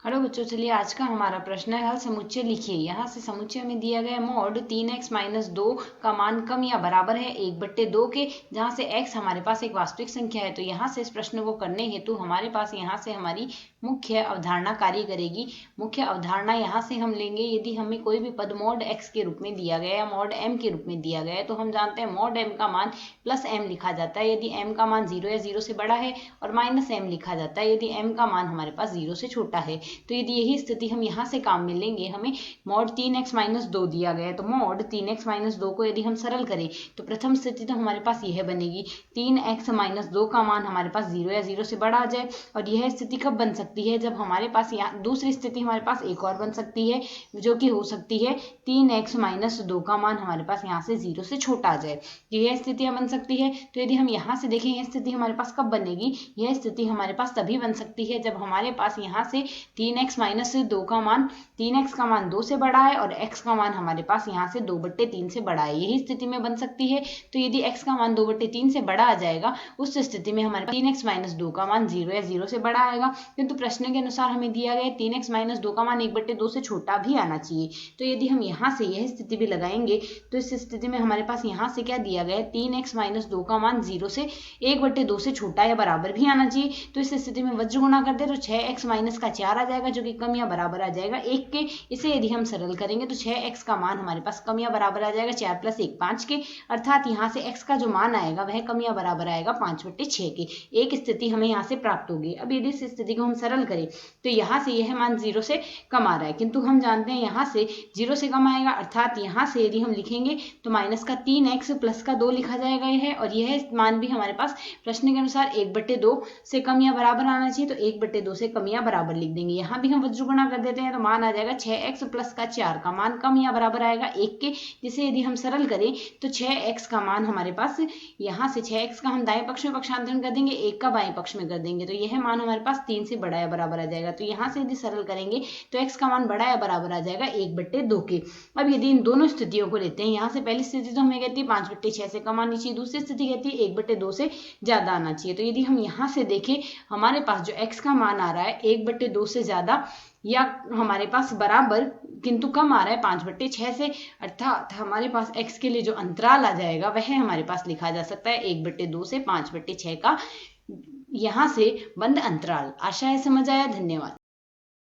Hello बच्चों, चलिए आज का हमारा प्रश्न है हल समुच्चय लिखिए। यहाँ से समुच्चय में दिया गया मॉड 3x-2 का मान कम या बराबर है 1/2 के, जहाँ से x हमारे पास एक वास्तविक संख्या है। तो यहाँ से इस प्रश्न को करने हेतु हमारे पास यहाँ से हमारी मुख्य अवधारणा कार्य करेगी। मुख्य अवधारणा यहाँ से हम लेंगे, यदि हमें कोई भी पद मॉड x के रूप में दिया गया या मॉड m के रूप में दिया गया है तो हम जानते हैं मॉड m का मान प्लस m लिखा जाता है यदि m का मान 0 या 0 से बड़ा है, और माइनस m लिखा जाता है यदि m का मान हमारे पास 0 से छोटा है। तो यदि यही स्थिति हम यहाँ से काम में लेंगे, हमें मॉड 3x-2 दिया गया है, तो मॉड 3x-2 को यदि हम सरल करें तो प्रथम स्थिति तो हमारे पास यह बनेगी 3x-2 का मान हमारे पास 0 या 0 से बड़ा आ जाए। और यह स्थिति कब बन सकती है, जब हमारे पास यहाँ दूसरी स्थिति हमारे पास एक और बन सकती है, जो कि हो सकती है 3x-2 का मान हमारे पास यहाँ से 0 से छोटा आ जाए। यह स्थितियां बन सकती है। तो यदि हम यहाँ से देखें, यह स्थिति हमारे पास कब बनेगी, यह स्थिति हमारे पास तभी बन सकती है जब हमारे पास यहाँ से 3x-2 का मान 3x का मान 2 से बड़ा है और x का मान हमारे पास यहाँ से 2/3 से बड़ा है। यही स्थिति में बन सकती है। तो यदि x का मान 2/3 से बड़ा आ जाएगा, उस स्थिति में हमारे पास 3x-2 का मान 0 या 0 से बड़ा आएगा। किंतु प्रश्न के अनुसार हमें दिया गया 3x-2 का मान 1/2 से छोटा भी आना चाहिए। तो यदि हम यहाँ से यह स्थिति भी लगाएंगे तो इस स्थिति में हमारे पास यहाँ से क्या दिया गया है, 3x-2 का मान 0 से 1/2 से छोटा या बराबर भी आना चाहिए। तो इस स्थिति में वज्र गुणा कर दे तो 6x माइनस का 4 आ जाएगा, जो कि कम या बराबर आ जाएगा 1 के। इसे यदि हम सरल करेंगे तो 6x का मान हमारे पास कम या बराबर आ जाएगा 4 + 1 5 के, अर्थात यहाँ से x का जो मान आएगा वह कम या बराबर आएगा 5/6 के। एक स्थिति हमें यहाँ से प्राप्त होगी। अब यदि इस स्थिति को हम सरल करें तो यहाँ से यह मान 0 से कम आ रहा है, किंतु हम जानते हैं यहाँ से 0 से कम आएगा, अर्थात यहाँ से यदि हम लिखेंगे तो माइनस का 3x प्लस का 2 लिखा जाएगा यह, और यह मान भी हमारे पास प्रश्न के अनुसार 1/2 से कम या बराबर आना चाहिए। तो 1/2 से कम या बराबर लिख देंगे। यहाँ भी हम वज्र गुणा कर देते हैं तो मान आ जाएगा 6x प्लस का 4 का मान कम या बराबर आएगा 1 के, जिसे यदि हम सरल करें तो 6x का मान हमारे पास यहाँ से 6x का हम दाएं पक्ष में पक्षांतरण कर देंगे, 1 का बाएं पक्ष में कर देंगे, तो यह मान हमारे पास 3 से बड़ा या बराबर आ जाएगा। तो यहाँ से यदि सरल करेंगे तो x का मान बड़ा या बराबर आ जाएगा 1/2 के। अब यदि इन दोनों स्थितियों को लेते हैं, यहाँ से पहली स्थिति तो हमें कहती है 5/6 से कम आनी चाहिए, दूसरी स्थिति कहती है 1/2 से ज्यादा आना चाहिए। तो यदि हम यहाँ से देखें, हमारे पास जो x का मान आ रहा है 1/2 से ज्यादा या हमारे पास बराबर किंतु कम आ रहा है 5/6 से, अर्थात हमारे पास x के लिए जो अंतराल आ जाएगा वह हमारे पास लिखा जा सकता है 1/2 से 5/6 का यहाँ से बंद अंतराल। आशा है समझ आया। धन्यवाद।